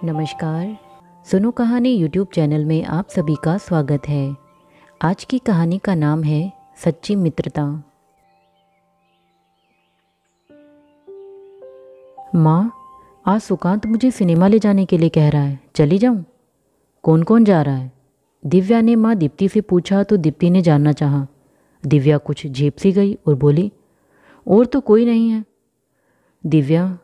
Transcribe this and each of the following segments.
नमस्कार। सुनो कहानी यूट्यूब चैनल में आप सभी का स्वागत है। आज की कहानी का नाम है सच्ची मित्रता। माँ, आज सुकांत मुझे सिनेमा ले जाने के लिए कह रहा है, चली जाऊँ? कौन कौन जा रहा है? दिव्या ने माँ दीप्ति से पूछा तो दीप्ति ने जानना चाहा। दिव्या कुछ झेप सी गई और बोली, और तो कोई नहीं है। दिव्या,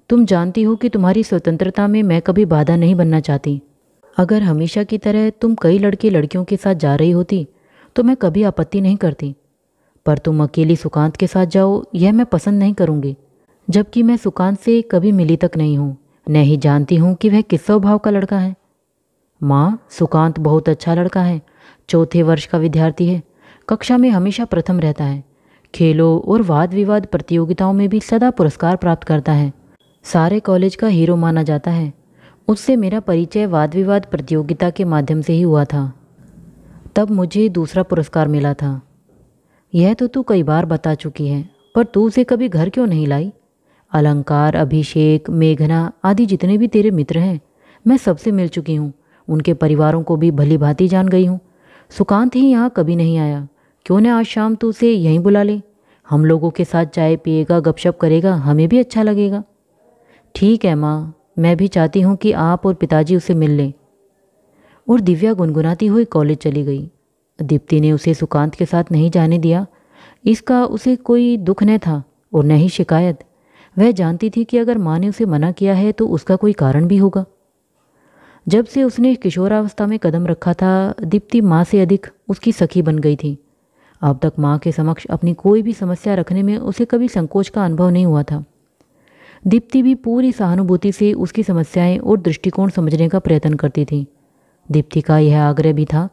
तुम जानती हो कि तुम्हारी स्वतंत्रता में मैं कभी बाधा नहीं बनना चाहती। अगर हमेशा की तरह तुम कई लड़के लड़कियों के साथ जा रही होती तो मैं कभी आपत्ति नहीं करती, पर तुम अकेली सुकांत के साथ जाओ यह मैं पसंद नहीं करूँगी। जबकि मैं सुकांत से कभी मिली तक नहीं हूँ, न ही जानती हूँ कि वह किस स्वभाव का लड़का है। माँ, सुकांत बहुत अच्छा लड़का है। चौथे वर्ष का विद्यार्थी है। कक्षा में हमेशा प्रथम रहता है। खेलों और वाद विवाद प्रतियोगिताओं में भी सदा पुरस्कार प्राप्त करता है। सारे कॉलेज का हीरो माना जाता है। उससे मेरा परिचय वाद विवाद प्रतियोगिता के माध्यम से ही हुआ था। तब मुझे दूसरा पुरस्कार मिला था। यह तो तू कई बार बता चुकी है, पर तू उसे कभी घर क्यों नहीं लाई? अलंकार, अभिषेक, मेघना आदि जितने भी तेरे मित्र हैं, मैं सबसे मिल चुकी हूँ। उनके परिवारों को भी भली भांति जान गई हूँ। सुकांत ही यहाँ कभी नहीं आया। क्यों न आज शाम तू उसे यहीं बुला ले। हम लोगों के साथ चाय पिएगा, गपशप करेगा, हमें भी अच्छा लगेगा। ठीक है माँ, मैं भी चाहती हूँ कि आप और पिताजी उसे मिल लें। और दिव्या गुनगुनाती हुई कॉलेज चली गई। दीप्ति ने उसे सुकांत के साथ नहीं जाने दिया। इसका उसे कोई दुख न था और न ही शिकायत। वह जानती थी कि अगर माँ ने उसे मना किया है तो उसका कोई कारण भी होगा। जब से उसने किशोरावस्था में कदम रखा था, दीप्ति माँ से अधिक उसकी सखी बन गई थी। अब तक माँ के समक्ष अपनी कोई भी समस्या रखने में उसे कभी संकोच का अनुभव नहीं हुआ था। दीप्ति भी पूरी सहानुभूति से उसकी समस्याएं और दृष्टिकोण समझने का प्रयत्न करती थी। दीप्ति का यह आग्रह भी था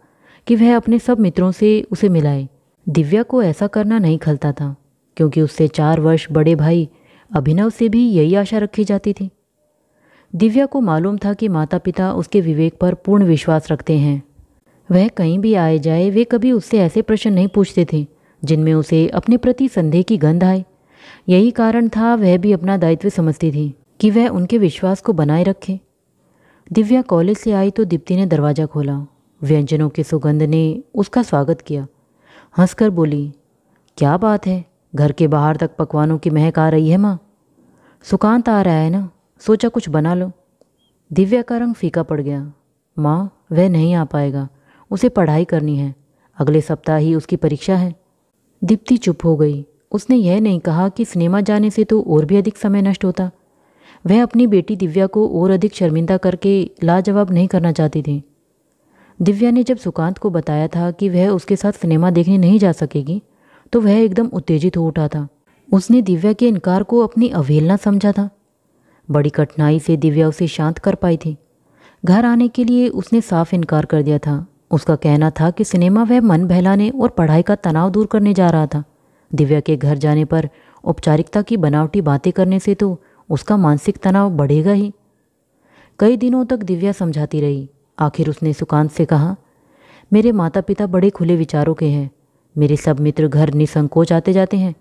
कि वह अपने सब मित्रों से उसे मिलाए। दिव्या को ऐसा करना नहीं खलता था, क्योंकि उससे 4 वर्ष बड़े भाई अभिनव से भी यही आशा रखी जाती थी। दिव्या को मालूम था कि माता पिता उसके विवेक पर पूर्ण विश्वास रखते हैं। वह कहीं भी आए जाए, वे कभी उससे ऐसे प्रश्न नहीं पूछते थे जिनमें उसे अपने प्रति संदेह की गंध आए। यही कारण था वह भी अपना दायित्व समझती थी कि वह उनके विश्वास को बनाए रखे। दिव्या कॉलेज से आई तो दीप्ति ने दरवाज़ा खोला। व्यंजनों की सुगंध ने उसका स्वागत किया। हंसकर बोली, क्या बात है, घर के बाहर तक पकवानों की महक आ रही है माँ। सुकांत आ रहा है ना, सोचा कुछ बना लो। दिव्या का रंग फीका पड़ गया। माँ, वह नहीं आ पाएगा, उसे पढ़ाई करनी है। अगले सप्ताह ही उसकी परीक्षा है। दीप्ति चुप हो गई। उसने यह नहीं कहा कि सिनेमा जाने से तो और भी अधिक समय नष्ट होता। वह अपनी बेटी दिव्या को और अधिक शर्मिंदा करके लाजवाब नहीं करना चाहती थी। दिव्या ने जब सुकांत को बताया था कि वह उसके साथ सिनेमा देखने नहीं जा सकेगी, तो वह एकदम उत्तेजित हो उठा था। उसने दिव्या के इनकार को अपनी अवहेलना समझा था। बड़ी कठिनाई से दिव्या उसे शांत कर पाई थी। घर आने के लिए उसने साफ इनकार कर दिया था। उसका कहना था कि सिनेमा वह मन बहलाने और पढ़ाई का तनाव दूर करने जा रहा था। दिव्या के घर जाने पर औपचारिकता की बनावटी बातें करने से तो उसका मानसिक तनाव बढ़ेगा ही। कई दिनों तक दिव्या समझाती रही। आखिर उसने सुकांत से कहा, मेरे माता पिता बड़े खुले विचारों के हैं। मेरे सब मित्र घर निसंकोच आते जाते हैं।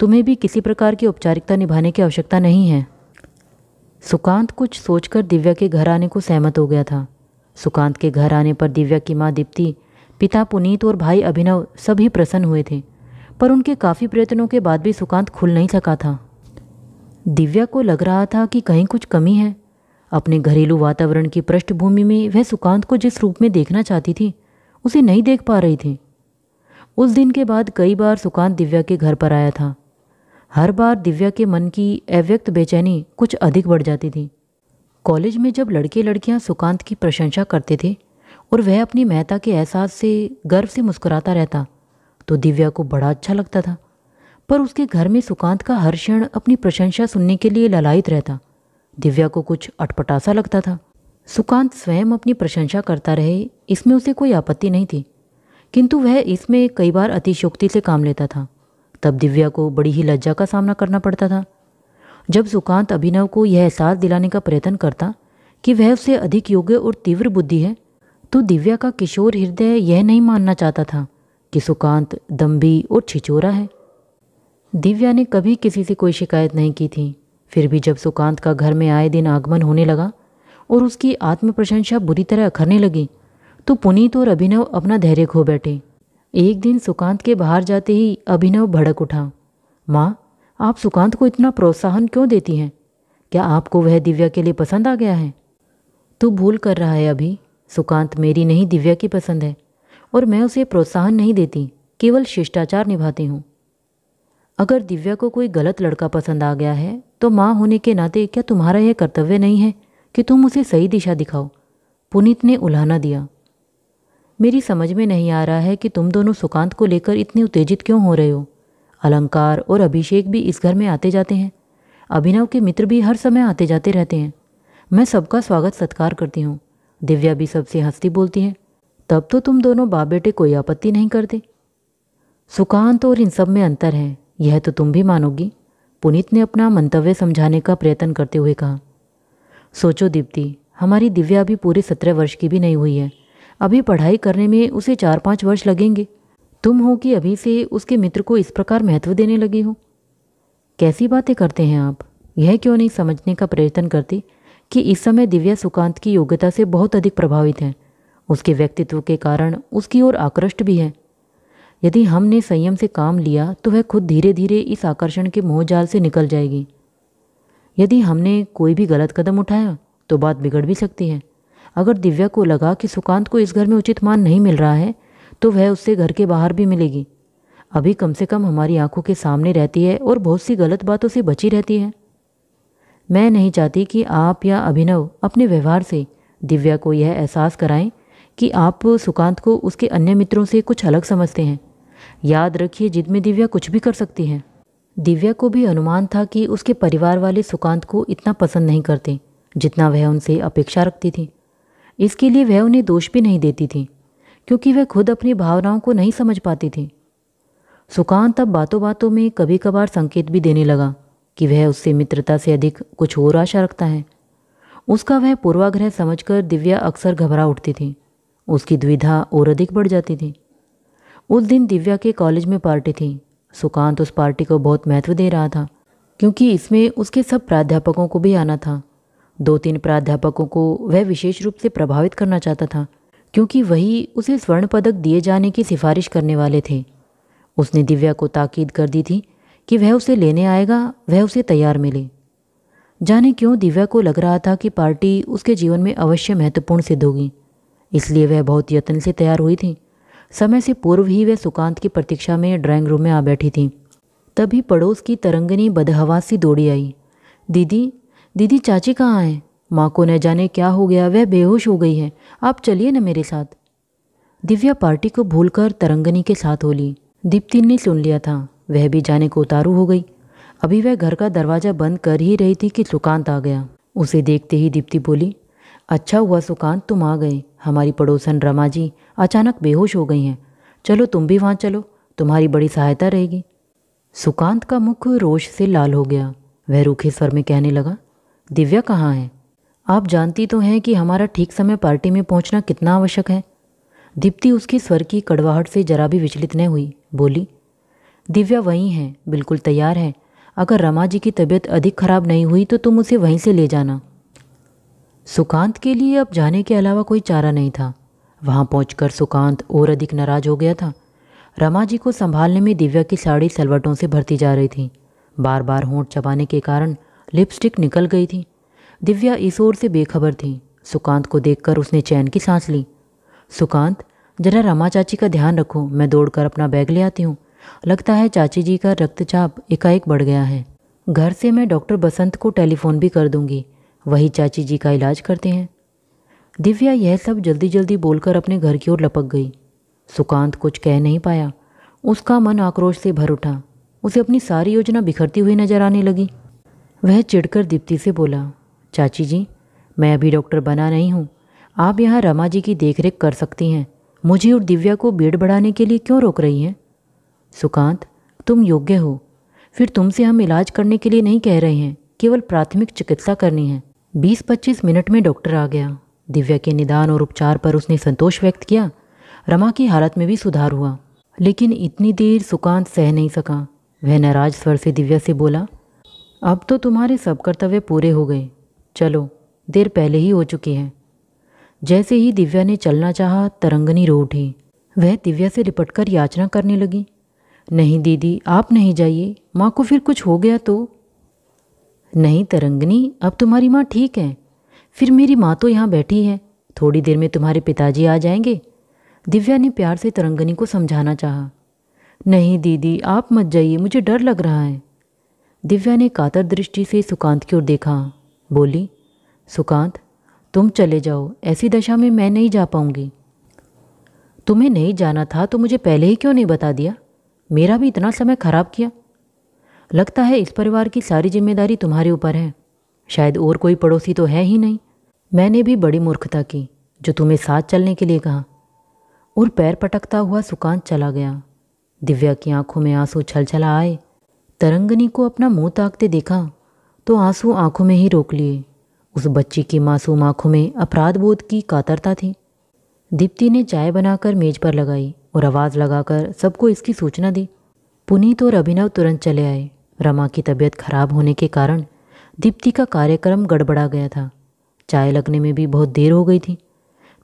तुम्हें भी किसी प्रकार की औपचारिकता निभाने की आवश्यकता नहीं है। सुकांत कुछ सोचकर दिव्या के घर आने को सहमत हो गया था। सुकांत के घर आने पर दिव्या की माँ दीप्ति, पिता पुनीत और भाई अभिनव सभी प्रसन्न हुए थे, पर उनके काफ़ी प्रयत्नों के बाद भी सुकांत खुल नहीं सका था। दिव्या को लग रहा था कि कहीं कुछ कमी है। अपने घरेलू वातावरण की पृष्ठभूमि में वह सुकांत को जिस रूप में देखना चाहती थी, उसे नहीं देख पा रही थी। उस दिन के बाद कई बार सुकांत दिव्या के घर पर आया था। हर बार दिव्या के मन की अव्यक्त बेचैनी कुछ अधिक बढ़ जाती थी। कॉलेज में जब लड़के लड़कियां सुकांत की प्रशंसा करते थे और वह अपनी महत्ता के एहसास से गर्व से मुस्कुराता रहता, तो दिव्या को बड़ा अच्छा लगता था। पर उसके घर में सुकांत का हर क्षण अपनी प्रशंसा सुनने के लिए ललायित रहता। दिव्या को कुछ अटपटा लगता था। सुकांत स्वयं अपनी प्रशंसा करता रहे, इसमें उसे कोई आपत्ति नहीं थी, किंतु वह इसमें कई बार अतिशयोक्ति से काम लेता था। तब दिव्या को बड़ी ही लज्जा का सामना करना पड़ता था। जब सुकांत अभिनव को यह एहसास दिलाने का प्रयत्न करता कि वह उससे अधिक योग्य और तीव्र बुद्धि है, तो दिव्या का किशोर हृदय यह नहीं मानना चाहता था कि सुकांत दम्भी और छिचोरा है। दिव्या ने कभी किसी से कोई शिकायत नहीं की थी। फिर भी जब सुकांत का घर में आए दिन आगमन होने लगा और उसकी आत्म प्रशंसा बुरी तरह अखरने लगी तो पुनीत और अभिनव अपना धैर्य खो बैठे। एक दिन सुकांत के बाहर जाते ही अभिनव भड़क उठा। माँ, आप सुकांत को इतना प्रोत्साहन क्यों देती हैं? क्या आपको वह दिव्या के लिए पसंद आ गया है? तू भूल कर रहा है अभी। सुकांत मेरी नहीं दिव्या की पसंद है और मैं उसे प्रोत्साहन नहीं देती, केवल शिष्टाचार निभाती हूँ। अगर दिव्या को कोई गलत लड़का पसंद आ गया है तो माँ होने के नाते क्या तुम्हारा यह कर्तव्य नहीं है कि तुम उसे सही दिशा दिखाओ? पुनीत ने उल्हाना दिया। मेरी समझ में नहीं आ रहा है कि तुम दोनों सुकांत को लेकर इतने उत्तेजित क्यों हो रहे हो। अलंकार और अभिषेक भी इस घर में आते जाते हैं, अभिनव के मित्र भी हर समय आते जाते रहते हैं। मैं सबका स्वागत सत्कार करती हूँ। दिव्या भी सबसे हंसती बोलती है। तब तो तुम दोनों बाप बेटे कोई आपत्ति नहीं करते। सुकांत और इन सब में अंतर है, यह तो तुम भी मानोगी। पुनीत ने अपना मंतव्य समझाने का प्रयत्न करते हुए कहा। सोचो दीप्ति, हमारी दिव्या अभी पूरे 17 वर्ष की भी नहीं हुई है। अभी पढ़ाई करने में उसे 4-5 वर्ष लगेंगे। तुम हो कि अभी से उसके मित्र को इस प्रकार महत्व देने लगी हो। कैसी बातें करते हैं आप? यह क्यों नहीं समझने का प्रयत्न करते कि इस समय दिव्या सुकांत की योग्यता से बहुत अधिक प्रभावित है। उसके व्यक्तित्व के कारण उसकी ओर आकृष्ट भी है। यदि हमने संयम से काम लिया तो वह खुद धीरे धीरे इस आकर्षण के मोहजाल से निकल जाएगी। यदि हमने कोई भी गलत कदम उठाया तो बात बिगड़ भी सकती है। अगर दिव्या को लगा कि सुकांत को इस घर में उचित मान नहीं मिल रहा है तो वह उससे घर के बाहर भी मिलेगी। अभी कम से कम हमारी आंखों के सामने रहती है और बहुत सी गलत बातों से बची रहती है। मैं नहीं चाहती कि आप या अभिनव अपने व्यवहार से दिव्या को यह एहसास कराएं कि आप सुकांत को उसके अन्य मित्रों से कुछ अलग समझते हैं। याद रखिए, जिद में दिव्या कुछ भी कर सकती है। दिव्या को भी अनुमान था कि उसके परिवार वाले सुकांत को इतना पसंद नहीं करते जितना वह उनसे अपेक्षा रखती थी। इसके लिए वह उन्हें दोष भी नहीं देती थी, क्योंकि वह खुद अपनी भावनाओं को नहीं समझ पाती थी। सुकांत अब बातों बातों में कभी कभार संकेत भी देने लगा कि वह उससे मित्रता से अधिक कुछ और आशा रखता है। उसका वह पूर्वाग्रह समझकर दिव्या अक्सर घबरा उठती थी। उसकी द्विधा और अधिक बढ़ जाती थी। उस दिन दिव्या के कॉलेज में पार्टी थी। सुकांत उस पार्टी को बहुत महत्व दे रहा था, क्योंकि इसमें उसके सब प्राध्यापकों को भी आना था। 2-3 प्राध्यापकों को वह विशेष रूप से प्रभावित करना चाहता था, क्योंकि वही उसे स्वर्ण पदक दिए जाने की सिफारिश करने वाले थे। उसने दिव्या को ताकीद कर दी थी कि वह उसे लेने आएगा, वह उसे तैयार मिले। जाने क्यों दिव्या को लग रहा था कि पार्टी उसके जीवन में अवश्य महत्वपूर्ण सिद्ध होगी, इसलिए वह बहुत यत्न से तैयार हुई थी। समय से पूर्व ही वह सुकांत की प्रतीक्षा में ड्राइंग रूम में आ बैठी थी। तभी पड़ोस की तरंगिनी बदहवास सी दौड़ी आई। दीदी, दीदी, चाची कहाँ हैं? माँ को न जाने क्या हो गया, वह बेहोश हो गई है। आप चलिए न मेरे साथ। दिव्या पार्टी को भूलकर तरंगिनी के साथ हो ली। दीप्ति ने सुन लिया था, वह भी जाने को उतारू हो गई। अभी वह घर का दरवाज़ा बंद कर ही रही थी कि सुकांत आ गया। उसे देखते ही दीप्ति बोली, अच्छा हुआ सुकांत तुम आ गए। हमारी पड़ोसन रमा जी अचानक बेहोश हो गई हैं। चलो तुम भी वहाँ चलो, तुम्हारी बड़ी सहायता रहेगी। सुकांत का मुख रोष से लाल हो गया। वह रूखे स्वर में कहने लगा, दिव्या कहाँ है? आप जानती तो हैं कि हमारा ठीक समय पार्टी में पहुंचना कितना आवश्यक है। दीप्ति उसके स्वर की कड़वाहट से जरा भी विचलित न हुई। बोली, दिव्या वहीं है, बिल्कुल तैयार है। अगर रमा जी की तबीयत अधिक खराब नहीं हुई तो तुम उसे वहीं से ले जाना। सुकांत के लिए अब जाने के अलावा कोई चारा नहीं था। वहाँ पहुंचकर सुकांत और अधिक नाराज हो गया था। रमा जी को संभालने में दिव्या की साड़ी सलवटों से भरती जा रही थी। बार बार होंठ चबाने के कारण लिपस्टिक निकल गई थी। दिव्या इस ओर से बेखबर थी। सुकांत को देखकर उसने चैन की सांस ली। सुकांत, जरा रमा चाची का ध्यान रखो, मैं दौड़कर अपना बैग ले आती हूँ। लगता है चाची जी का रक्तचाप एकाएक बढ़ गया है। घर से मैं डॉक्टर बसंत को टेलीफोन भी कर दूंगी, वही चाची जी का इलाज करते हैं। दिव्या यह सब जल्दी जल्दी बोलकर अपने घर की ओर लपक गई। सुकांत कुछ कह नहीं पाया। उसका मन आक्रोश से भर उठा। उसे अपनी सारी योजना बिखरती हुई नजर आने लगी। वह चिढ़कर दीप्ति से बोला, चाची जी, मैं अभी डॉक्टर बना नहीं हूँ। आप यहाँ रमा जी की देखरेख कर सकती हैं। मुझे और दिव्या को बेड बढ़ाने के लिए क्यों रोक रही हैं? सुकांत, तुम योग्य हो। फिर तुमसे हम इलाज करने के लिए नहीं कह रहे हैं, केवल प्राथमिक चिकित्सा करनी है। 20-25 मिनट में डॉक्टर आ गया। दिव्या के निदान और उपचार पर उसने संतोष व्यक्त किया। रमा की हालत में भी सुधार हुआ, लेकिन इतनी देर सुकांत सह नहीं सका। वह नाराज स्वर से दिव्या से बोला, अब तो तुम्हारे सब कर्तव्य पूरे हो गए। चलो, देर पहले ही हो चुकी है। जैसे ही दिव्या ने चलना चाहा, तरंगनी रो उठी। वह दिव्या से लिपटकर याचना करने लगी, नहीं दीदी, आप नहीं जाइए, माँ को फिर कुछ हो गया तो। नहीं तरंगनी, अब तुम्हारी माँ ठीक है। फिर मेरी माँ तो यहाँ बैठी है, थोड़ी देर में तुम्हारे पिताजी आ जाएंगे। दिव्या ने प्यार से तरंगनी को समझाना चाहा। नहीं दीदी, आप मत जाइए, मुझे डर लग रहा है। दिव्या ने कातर दृष्टि से सुकांत की ओर देखा, बोली, सुकांत तुम चले जाओ, ऐसी दशा में मैं नहीं जा पाऊंगी। तुम्हें नहीं जाना था तो मुझे पहले ही क्यों नहीं बता दिया? मेरा भी इतना समय खराब किया। लगता है इस परिवार की सारी जिम्मेदारी तुम्हारे ऊपर है। शायद और कोई पड़ोसी तो है ही नहीं। मैंने भी बड़ी मूर्खता की जो तुम्हें साथ चलने के लिए कहा। और पैर पटकता हुआ सुकांत चला गया। दिव्या की आंखों में आंसू छलछला आए। तरंगनी को अपना मुंह ताकते देखा तो आंसू आंखों में ही रोक लिए। उस बच्ची की मासूम आंखों में अपराध बोध की कातरता थी। दीप्ति ने चाय बनाकर मेज पर लगाई और आवाज़ लगाकर सबको इसकी सूचना दी। पुनीत और अभिनव तुरंत चले आए। रमा की तबीयत खराब होने के कारण दीप्ति का कार्यक्रम गड़बड़ा गया था। चाय लगने में भी बहुत देर हो गई थी।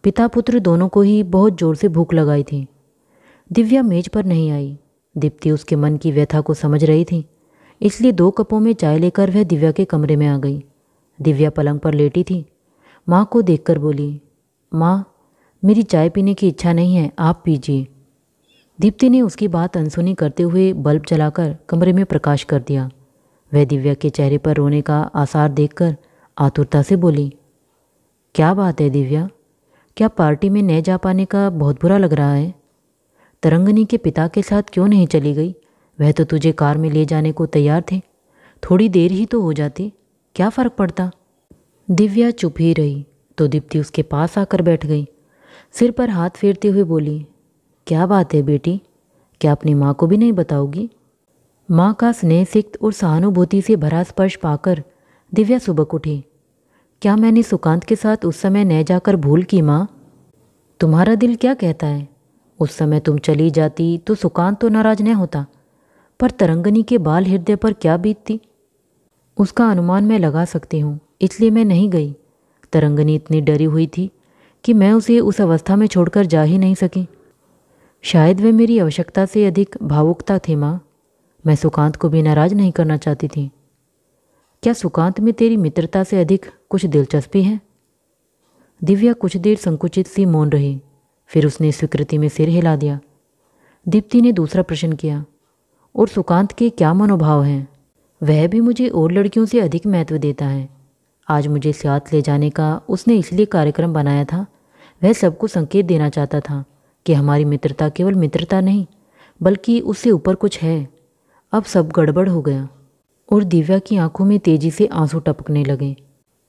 पिता पुत्र दोनों को ही बहुत जोर से भूख लगाई थी। दिव्या मेज पर नहीं आई। दीप्ति उसके मन की व्यथा को समझ रही थी, इसलिए 2 कपों में चाय लेकर वह दिव्या के कमरे में आ गई। दिव्या पलंग पर लेटी थी। माँ को देखकर बोली, माँ, मेरी चाय पीने की इच्छा नहीं है, आप पीजिए। दीप्ति ने उसकी बात अनसुनी करते हुए बल्ब जलाकर कमरे में प्रकाश कर दिया। वह दिव्या के चेहरे पर रोने का आसार देखकर आतुरता से बोली, क्या बात है दिव्या, क्या पार्टी में न जा पाने का बहुत बुरा लग रहा है? तरंगनी के पिता के साथ क्यों नहीं चली गई? वह तो तुझे कार में ले जाने को तैयार थे। थोड़ी देर ही तो हो जाती, क्या फ़र्क पड़ता? दिव्या चुप ही रही तो दीप्ति उसके पास आकर बैठ गई। सिर पर हाथ फेरते हुए बोली, क्या बात है बेटी, क्या अपनी माँ को भी नहीं बताओगी? माँ का स्नेह सिक्त और सहानुभूति से भरा स्पर्श पाकर दिव्या सुबक उठी। क्या मैंने सुकांत के साथ उस समय न जाकर भूल की माँ? तुम्हारा दिल क्या कहता है? उस समय तुम चली जाती तो सुकांत तो नाराज न होता, पर तरंगनी के बाल हृदय पर क्या बीतती उसका अनुमान मैं लगा सकती हूँ, इसलिए मैं नहीं गई। तरंगनी इतनी डरी हुई थी कि मैं उसे उस अवस्था में छोड़कर जा ही नहीं सकी। शायद वह मेरी आवश्यकता से अधिक भावुकता थी माँ। मैं सुकांत को भी नाराज नहीं करना चाहती थी। क्या सुकांत में तेरी मित्रता से अधिक कुछ दिलचस्पी है? दिव्या कुछ देर संकुचित सी मौन रही, फिर उसने स्वीकृति में सिर हिला दिया। दीप्ति ने दूसरा प्रश्न किया, और सुकांत के क्या मनोभाव हैं? वह भी मुझे और लड़कियों से अधिक महत्व देता है। आज मुझे साथ ले जाने का उसने इसलिए कार्यक्रम बनाया था, वह सबको संकेत देना चाहता था कि हमारी मित्रता केवल मित्रता नहीं बल्कि उससे ऊपर कुछ है। अब सब गड़बड़ हो गया। और दिव्या की आंखों में तेजी से आंसू टपकने लगे।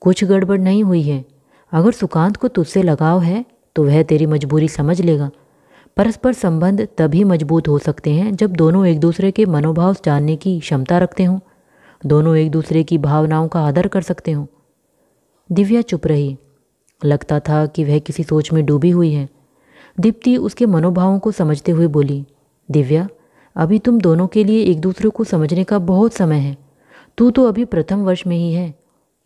कुछ गड़बड़ नहीं हुई है। अगर सुकांत को तुझसे लगाव है तो वह तेरी मजबूरी समझ लेगा। परस्पर संबंध तभी मजबूत हो सकते हैं जब दोनों एक दूसरे के मनोभाव जानने की क्षमता रखते हों, दोनों एक दूसरे की भावनाओं का आदर कर सकते हों। दिव्या चुप रही। लगता था कि वह किसी सोच में डूबी हुई है। दीप्ति उसके मनोभावों को समझते हुए बोली, दिव्या, अभी तुम दोनों के लिए एक दूसरे को समझने का बहुत समय है। तू तो अभी प्रथम वर्ष में ही है।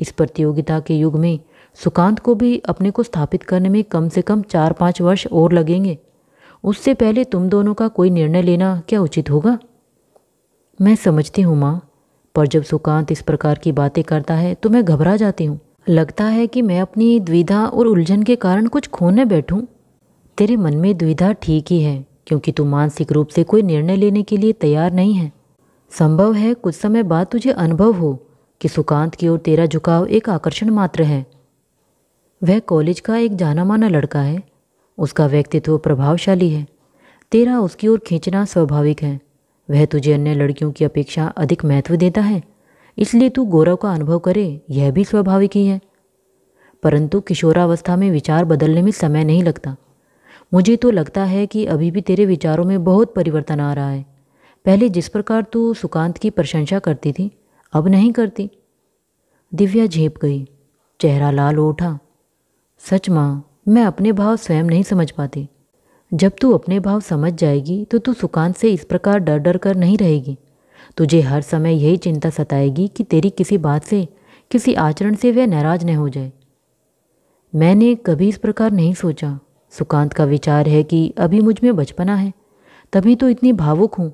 इस प्रतियोगिता के युग में सुकांत को भी अपने को स्थापित करने में कम से कम 4-5 वर्ष और लगेंगे। उससे पहले तुम दोनों का कोई निर्णय लेना क्या उचित होगा? मैं समझती हूँ माँ, पर जब सुकांत इस प्रकार की बातें करता है तो मैं घबरा जाती हूँ। लगता है कि मैं अपनी द्विधा और उलझन के कारण कुछ खो न बैठूं। तेरे मन में द्विधा ठीक ही है, क्योंकि तू मानसिक रूप से कोई निर्णय लेने के लिए तैयार नहीं है। संभव है कुछ समय बाद तुझे अनुभव हो कि सुकांत की ओर तेरा झुकाव एक आकर्षण मात्र है। वह कॉलेज का एक जाना माना लड़का है। उसका व्यक्तित्व प्रभावशाली है। तेरा उसकी ओर खींचना स्वाभाविक है। वह तुझे अन्य लड़कियों की अपेक्षा अधिक महत्व देता है, इसलिए तू गौरव का अनुभव करे, यह भी स्वाभाविक ही है। परंतु किशोरावस्था में विचार बदलने में समय नहीं लगता। मुझे तो लगता है कि अभी भी तेरे विचारों में बहुत परिवर्तन आ रहा है। पहले जिस प्रकार तू सुकांत की प्रशंसा करती थी, अब नहीं करती। दिव्या झेप गई, चेहरा लाल हो उठा। सच माँ, मैं अपने भाव स्वयं नहीं समझ पाती। जब तू अपने भाव समझ जाएगी तो तू सुकांत से इस प्रकार डर डर कर नहीं रहेगी। तुझे हर समय यही चिंता सताएगी कि तेरी किसी बात से, किसी आचरण से वह नाराज न हो जाए। मैंने कभी इस प्रकार नहीं सोचा। सुकांत का विचार है कि अभी मुझ में बचपना है, तभी तो इतनी भावुक हूँ।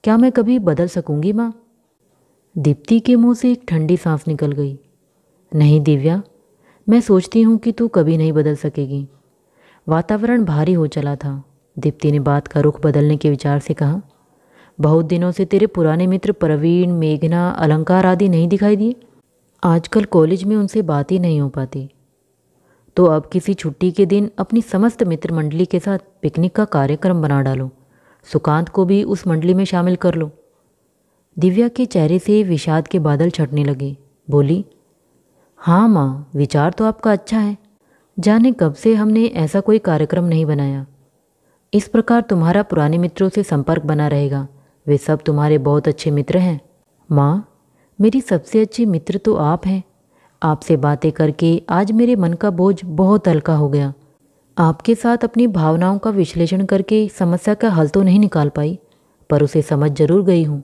क्या मैं कभी बदल सकूंगी माँ? दीप्ति के मुंह से एक ठंडी सांस निकल गई। नहीं दिव्या, मैं सोचती हूँ कि तू कभी नहीं बदल सकेगी। वातावरण भारी हो चला था। दीप्ति ने बात का रुख बदलने के विचार से कहा, बहुत दिनों से तेरे पुराने मित्र प्रवीण, मेघना, अलंकार आदि नहीं दिखाई दिए। आजकल कॉलेज में उनसे बात ही नहीं हो पाती। तो अब किसी छुट्टी के दिन अपनी समस्त मित्र मंडली के साथ पिकनिक का कार्यक्रम बना डालो। सुकांत को भी उस मंडली में शामिल कर लो। दिव्या के चेहरे से विषाद के बादल छटने लगे। बोली, हाँ माँ, विचार तो आपका अच्छा है। जाने कब से हमने ऐसा कोई कार्यक्रम नहीं बनाया। इस प्रकार तुम्हारा पुराने मित्रों से संपर्क बना रहेगा। वे सब तुम्हारे बहुत अच्छे मित्र हैं। माँ, मेरी सबसे अच्छी मित्र तो आप हैं। आपसे बातें करके आज मेरे मन का बोझ बहुत हल्का हो गया। आपके साथ अपनी भावनाओं का विश्लेषण करके समस्या का हल तो नहीं निकाल पाई, पर उसे समझ जरूर गई हूँ।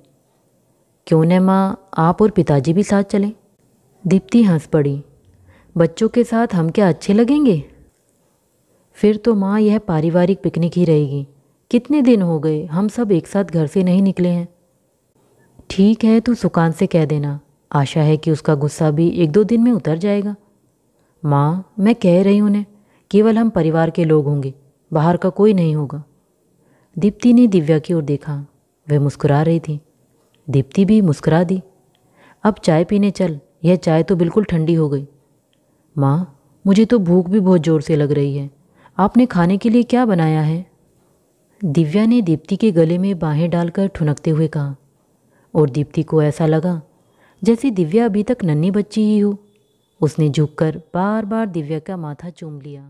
क्यों न माँ, आप और पिताजी भी साथ चलें? दीप्ति हंस पड़ी। बच्चों के साथ हम क्या अच्छे लगेंगे? फिर तो माँ यह पारिवारिक पिकनिक ही रहेगी। कितने दिन हो गए हम सब एक साथ घर से नहीं निकले हैं। ठीक है, तू सुकांत से कह देना। आशा है कि उसका गुस्सा भी 1-2 दिन में उतर जाएगा। माँ, मैं कह रही हूँ उन्हें, केवल हम परिवार के लोग होंगे, बाहर का कोई नहीं होगा। दीप्ति ने दिव्या की ओर देखा। वह मुस्कुरा रही थी। दीप्ति भी मुस्कुरा दी। अब चाय पीने चल, यह चाय तो बिल्कुल ठंडी हो गई। माँ, मुझे तो भूख भी बहुत ज़ोर से लग रही है। आपने खाने के लिए क्या बनाया है? दिव्या ने दीप्ति के गले में बाहें डालकर ठुनकते हुए कहा, और दीप्ति को ऐसा लगा जैसे दिव्या अभी तक नन्ही बच्ची ही हो। उसने झुककर बार बार दिव्या का माथा चूम लिया।